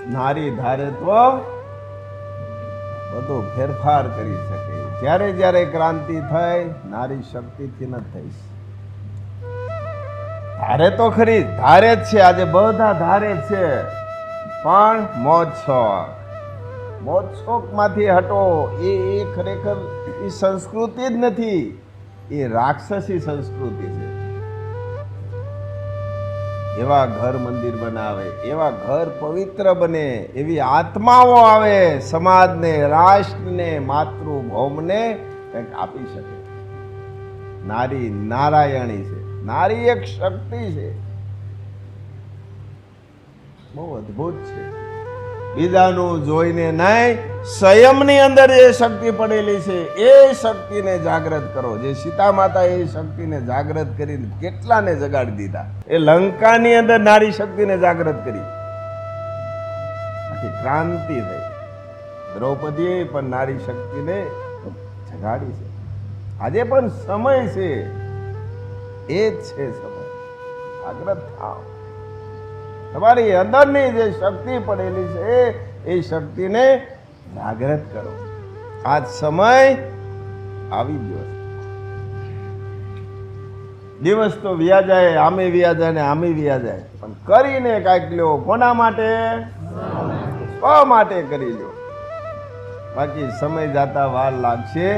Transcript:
નારી ધારે તો બધો ફેરફાર કરી શકે. જ્યારે જ્યારે ક્રાંતિ થઈ નારી શક્તિથી ન થઈ. ધારે તો ખરી, ધારે જ છે, આજે બધા ધારે છે, પણ મોજ શોખ માંથી હટો. એ ખરેખર એ સંસ્કૃતિ જ નથી, એ રાક્ષસી સંસ્કૃતિ છે. એવા ઘર મંદિર બનાવે, એવા ઘર પવિત્ર બને, એવી આત્માઓ આવે, સમાજને, રાષ્ટ્રને, માતૃભૌમને કંઈક આપી શકે. નારી નારાયણી છે, નારી એક શક્તિ છે, બહુ અદ્ભુત છે. બીજાનું જોઈને નહીં, સંયમની અંદર જે શક્તિ પડેલી છે એ શક્તિને જાગૃત કરો. જે સીતા માતા એ શક્તિને જાગૃત કરીને કેટલાને જગાડી દીધા. એ લંકાની અંદર નારી શક્તિને જાગૃત કરી, આખી ક્રાંતિ થઈ. દ્રૌપદીએ પણ નારી શક્તિને જગાડી છે. આજે પણ સમય છે, એ જ છે સમય. જાગૃત થાવ. તમારી અંદરની જે શક્તિ પડેલી છે એ શક્તિને જાગૃત કરો. આ સમય આવી ગયો છે. દિવસ તો વ્યા જાય, આમે વ્યા જાય ને આમે વ્યા જાય, પણ કરીને કાંઈક લ્યો. કોના માટે? સ્વ માટે કરી લ્યો. બાકી સમય જાતા વાર લાગશે